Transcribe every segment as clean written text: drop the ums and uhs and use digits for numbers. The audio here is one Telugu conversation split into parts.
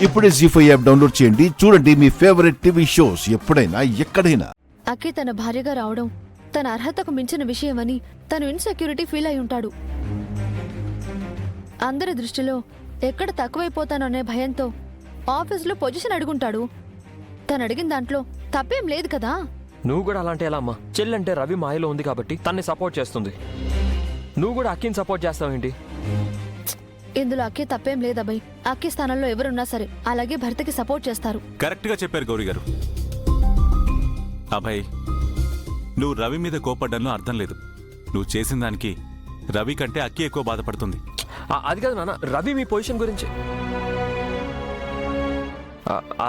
ఇప్పుడే జీ5 యాప్ డౌన్లోడ్ చేయండి. చూడండి మీ ఫేవరెట్ టీవీ షోస్ ఎప్పుడైనా ఎక్కడైనా. అక్కి తన భార్యగా రావడం తన అర్హతకు మించిన విషయమని తను ఇన్సెక్యూరిటీ ఫీల్ అయి ఉంటాడు. అందరి దృష్టిలో ఎక్కడ తక్కువైపోతాననే భయంతో ఆఫీసులో పొజిషన్ అడుగుంటాడు. తను అడిగిన దాంట్లో తప్పేం లేదు కదా. నువ్వు కూడా అలాంటి ఎలా అమ్మా? చెల్లంటే రవి మాయలో ఉంది కాబట్టి తన్ని సపోర్ట్ చేస్తుంది. నువ్వు కూడా అక్కిని సపోర్ట్ చేస్తావేంటి? ఇందులో అక్కి తప్పేం లేదబ్బాయి. అక్కి స్థానంలో ఎవరున్నా సరే అలాగే భర్తకి సపోర్ట్ చేస్తారు. కరెక్ట్ గా చెప్పారు గౌరీ గారు. అభయ్, నువ్వు రవి మీద కోపడ్డంలో అర్థం లేదు. నువ్వు చేసిన దానికి రవి కంటే అక్కి ఎక్కువ బాధపడుతుంది. అది కాదు నాన్న, రవి మీ పొజిషన్ గురించి.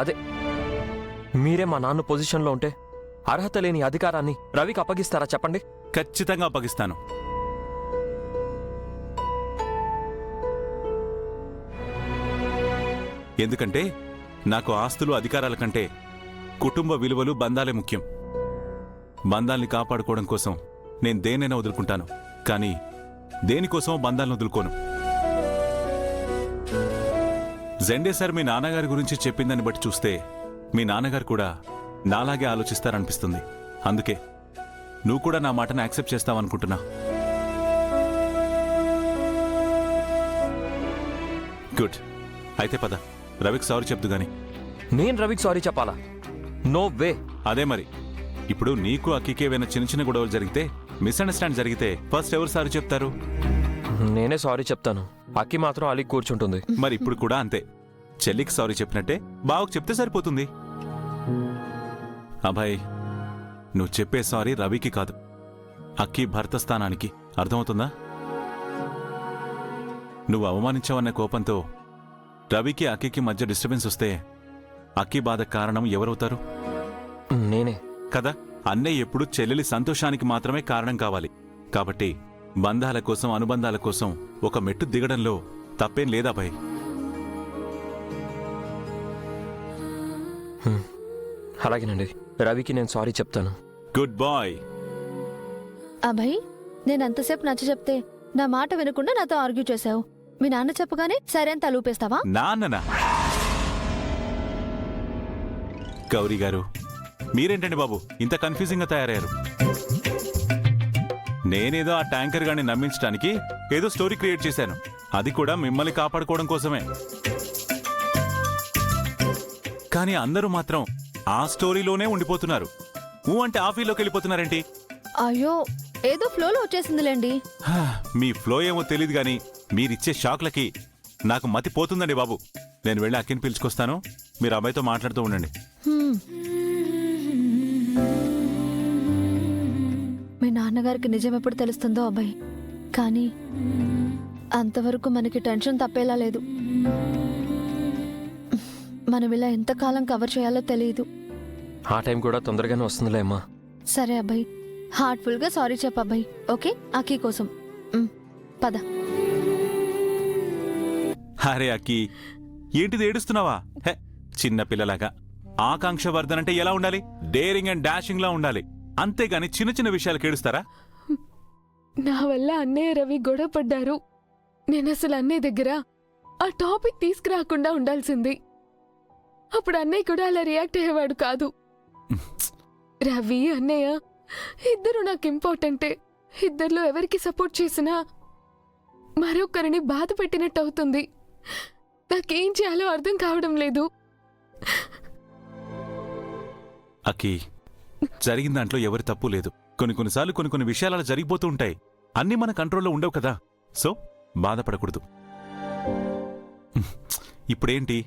అదే మీరే మా నాన్న పొజిషన్లో ఉంటే అర్హత లేని అధికారాన్ని రవికి అప్పగిస్తారా చెప్పండి? ఖచ్చితంగా అప్పగిస్తాను. ఎందుకంటే నాకు ఆస్తులు అధికారాల కంటే కుటుంబ విలువలు బంధాలే ముఖ్యం. బంధాల్ని కాపాడుకోవడం కోసం నేను దేనైనా వదులుకుంటాను, కానీ దేనికోసం బంధాలను వదులుకోను. జెండే సార్ మీ నాన్నగారి గురించి చెప్పిందని బట్టి చూస్తే మీ నాన్నగారు కూడా నాలాగే ఆలోచిస్తారనిపిస్తుంది. అందుకే నువ్వు కూడా నా మాటను యాక్సెప్ట్ చేస్తావనుకుంటున్నా. గుడ్, అయితే పద రవికి సారీ చెప్దు గాని. నేను రవికి సారీ చెప్పాలా? No way. అదే మరి, ఇప్పుడు నీకు అక్కికి ఏవైనా చిన్న చిన్న గొడవలు జరిగితే, మిస్అండర్స్టాండ్ జరిగితే ఫస్ట్ ఎవరు సారీ చెప్తారు? నేనే సారీ చెప్తాను. అక్కి మాత్రం అలిగి కూర్చుంటుంది. మరి ఇప్పుడు కూడా అంతే. చెల్లికి సారీ చెప్పినట్టే బావకు చెప్తే సరిపోతుంది. అభయ్, నువ్వు చెప్పే సారీ రవికి కాదు, అక్కి భర్త స్థానానికి. అర్థమవుతుందా? నువ్వు అవమానించావన్న కోపంతో రవికి అక్కికి మధ్య డిస్టర్బెన్స్ వస్తే అక్కి బాధ కారణం ఎవరవుతారు? నేనే కదా. అన్నయ్య ఎప్పుడు చెల్లెలి సంతోషానికి మాత్రమే కారణం కావాలి. కాబట్టి బంధాల కోసం అనుబంధాల కోసం ఒక మెట్టు దిగడంలో తప్పేం లేదా భయ్? అలాగేనండి, రవికి నేను సారీ చెప్తాను. Good boy. అబ్బాయి, నేను అంతసేపు నచ్చ చెప్తే నా మాట వినకుండా నాతో ఆర్గ్యూ చేశావు. మీ నాన్న చెప్పగానే సరే అని తలూపేస్తావా? నాన్ననా? గౌరీ గారు, మీరేంటండి బాబు ఇంత కన్ఫ్యూజింగ్ గా తయారయ్యారు? నేనేదో ఆ ట్యాంకర్ గాని నమ్మించడానికి ఏదో స్టోరీ క్రియేట్ చేశాను. అది కూడా మిమ్మల్ని కాపాడుకోవడం కోసమే. కానీ అందరూ మాత్రం ఆ స్టోరీలోనే ఉండిపోతున్నారు. అంటే ఆ ఫీల్లోకి వెళ్ళిపోతున్నారేంటి? అయ్యో, ఏదో ఫ్లోలో వచ్చేసిందిలేండి. మీ ఫ్లో ఏమో తెలీదు గాని మీరిచ్చే షాక్లకి నాకు మతి పోతుందండి బాబు. నేను వెళ్ళి అక్కిని పిలుచుకొస్తాను, మీరు అమ్మాయితో మాట్లాడుతూ ఉండండి. మీ నాన్నగారికి నిజం ఎప్పుడు తెలుస్తుందో అబ్బాయి, కానీ అంతవరకు మనకి టెన్షన్ తప్పేలా లేదు. మనం ఇలా ఎంతకాలం కవర్ చేయాలో తెలియదు. ఆ టైం కూడా తొందరగానే వస్తుందిలే అమ్మా. సరే అబ్బాయి, హార్ట్ఫుల్ గా సారీ చెప్ప అబ్బాయి. ఓకే, అక్కీ కోసం. పద. అరే అక్కి, ఏంటిది ఏడుస్తున్నావా? హే, చిన్న పిల్లలాగా. ఆకాంక్ష వర్ధనంటే ఎలా ఉండాలి? డేరింగ్ అండ్ డాషింగ్ లా ఉండాలి, అంతేగాని చిన్న చిన్న విషయాలకు ఏడుస్తారా? నా వల్ల అన్నయ్య రవి గొడవ పడ్డారు. నేను అసలు అన్నయ్య దగ్గర ఆ టాపిక్ తీసుకురాకుండా ఉండాల్సింది. అప్పుడు అన్నయ్య కూడా అలా రియాక్ట్ అయ్యేవాడు కాదు. రవి అన్నయ్య ఇద్దరు నాకు ఇంపార్టెంటే. ఇద్దరిలో ఎవరికి సపోర్ట్ చేసినా మరొకరిని బాధ పెట్టినట్టు అవుతుంది. నాకేం చేయాలో అర్థం కావడం లేదు. అక్కి, జరిగిన దాంట్లో ఎవరి తప్పు లేదు. కొన్నిసార్లు కొన్ని విషయాలు అలా జరిగిపోతూ ఉంటాయి. అన్నీ మన కంట్రోల్లో ఉండవు కదా. సో బాధపడకూడదు. ఇప్పుడేంటి,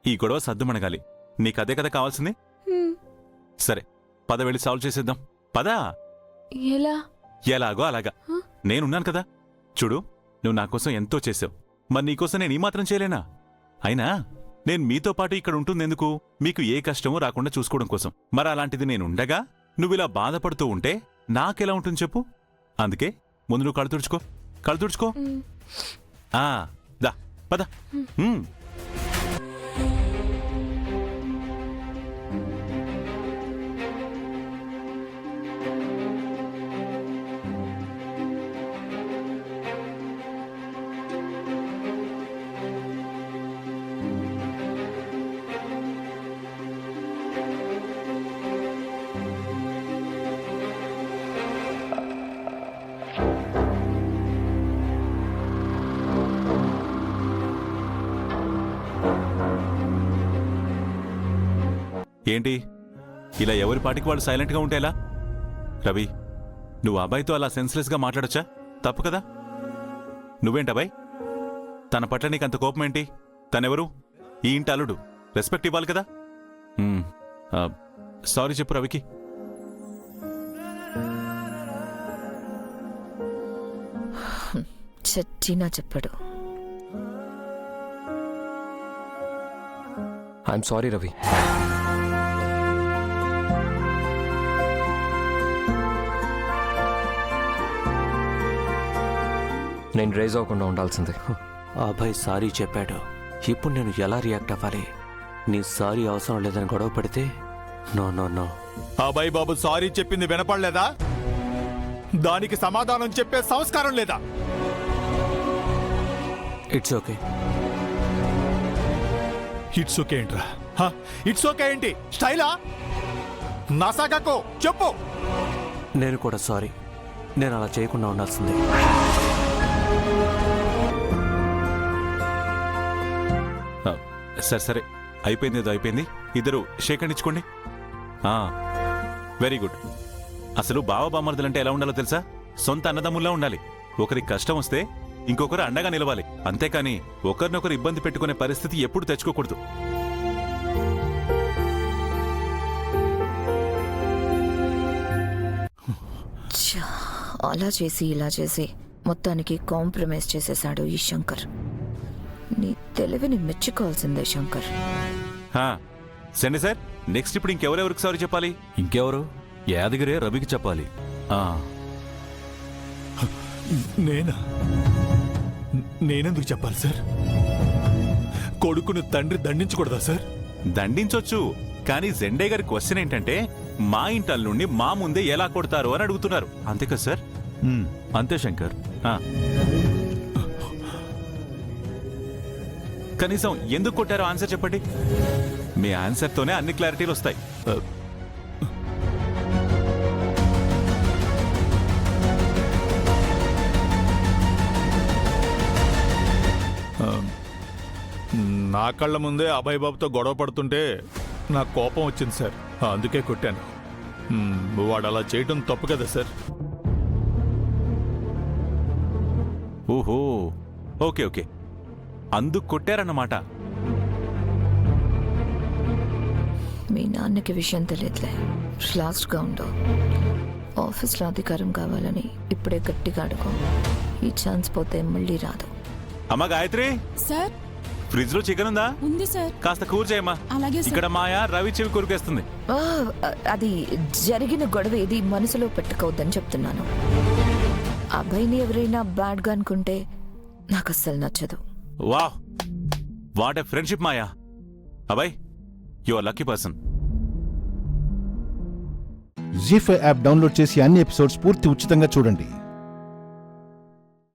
ఈ గొడవ సద్దుమణగాలి. నీకదే కదా కావాల్సింది? సరే, పద వెళ్ళి సాల్వ్ చేసేద్దాం. పదా. ఎలా? ఎలాగో అలాగా. నేనున్నాను కదా. చూడు, నువ్వు నా కోసం ఎంతో చేసావు. మరి నీకోసం నేను ఈ మాత్రం చేయలేనా? అయినా నేను మీతో పాటు ఇక్కడ ఉంటుందెందుకు? మీకు ఏ కష్టమూ రాకుండా చూసుకోవడం కోసం. మరి అలాంటిది నేనుండగా నువ్విలా బాధపడుతూ ఉంటే నాకెలా ఉంటుంది చెప్పు? అందుకే ముందు నువ్వు కళ్ళు తుడుచుకో. దా పద. ఏంటి ఇలా ఎవరి పాటికి వాళ్ళు సైలెంట్గా ఉంటే ఎలా? రవి, నువ్వు అబ్బాయితో అలా సెన్స్లెస్గా మాట్లాడొచ్చా? తప్పు కదా. నువ్వేంటబ్బాయ్, తన పట్ల నీకంత కోపం ఏంటి? తనెవరు? ఈ ఇంటి అల్లుడు, రెస్పెక్ట్ ఇవ్వాలి కదా. సారీ చెప్పు రవికి. చచ్చినా చెప్పడు. I'm sorry Ravi. నేను రేజ్ అవ్వకుండా ఉండాల్సిందే. అభయ్ సారీ చెప్పాడు. ఇప్పుడు నేను ఎలా రియాక్ట్ అవ్వాలి? నీ సారీ అవసరం లేదని గొడవ పడితే నో నో నో. అబ్బాయి బాబు సారీ చెప్పింది వినపడలేదా? దానికి సమాధానం చెప్పే సంస్కారం లేదా? It's okay. ఇట్స్ ఓకే ఏంట్రా? ఇట్స్ ఓకే ఏంటి? స్టైలా? నాసాకో చెప్పు. నేను కూడా సారీ. నేను అలా చేయకుండా ఉండాల్సిందే. సరే అయిపోయింది, ఏదో అయిపోయింది. ఇద్దరు షేక్ హ్యాండ్ ఇచ్చుకోండి. Very good. అసలు బావ బామర్దులంటే ఎలా ఉండాలో తెలుసా? సొంత అన్నదమ్ముల్లా ఉండాలి. ఒకరికి కష్టం వస్తే ఇంకొకరు అండగా నిలవాలి. అంతేకాని ఒకరినొకరు ఇబ్బంది పెట్టుకునే పరిస్థితి ఎప్పుడు తెచ్చుకోకూడదు. ఛా, అలా చేసి ఇలా చేసి మొత్తానికి కాంప్రమైజ్ చేసేశాడు ఈ శంకర్. నీ తెలివిని మెచ్చుకోవాల్సిందే శంకర్. సండే సార్, నెక్స్ట్ ఇప్పుడు ఇంకెవరెవరికి సారీ చెప్పాలి? ఇంకెవరు? యాదగిరే రవికి చెప్పాలి. నేనా? నేనెందుకు చెప్పాలి సార్? కొడుకును తండ్రి దండించకూడదా సార్? దండించొచ్చు, కానీ జెండే గారి క్వశ్చన్ ఏంటంటే మా ఇంటల్ నుండి మా ముందే ఎలా కొడతారు అని అడుగుతున్నారు. అంతే కదా సార్? అంతే శంకర్. కనీసం ఎందుకు కొట్టారో ఆన్సర్ చెప్పండి. మీ ఆన్సర్తోనే అన్ని క్లారిటీలు వస్తాయి. నా కళ్ళ ముందే అభయ్ బాబుతో గొడవ పడుతుంటే నాకు కోపం వచ్చింది సార్, అందుకే కొట్టాను. వాడు అలా చేయటం తప్పు కదా సార్? ఓహో, ఓకే ఓకే, అందుకు కొట్టారన్నమాట. మీ నాన్నకి విషయం తెలియదులే. రిలాక్స్డ్గా ఉండు. ఆఫీస్లో అధికారం కావాలని ఇప్పుడే గట్టిగా అడుగు. ఈ ఛాన్స్ పోతే మళ్ళీ రాదు. అమ్మా గాయత్రి, సార్ ఫ్రిడ్జ్ లో చికెన్ ఉందా? ఉంది సార్. కాస్త కూర చేయమ్మా. అలాగే సార్. ఇక్కడ మాయా రవి చెవి కొరికేస్తుంది. అది జరిగిన గొడవ ఏది మనసులో పెట్టుకోవద్దని చెప్తున్నాను. అబ్బాయిని ఎవరైనా బ్యాడ్గా అనుకుంటే నాకు అస్సలు నచ్చదు. Wow, what a friendship Maya. అబ్బాయ్, యు ఆర్ లక్కీ పర్సన్. జీ5 యాప్ డౌన్లోడ్ చేసి అన్ని ఎపిసోడ్స్ పూర్తి ఉచితంగా చూడండి.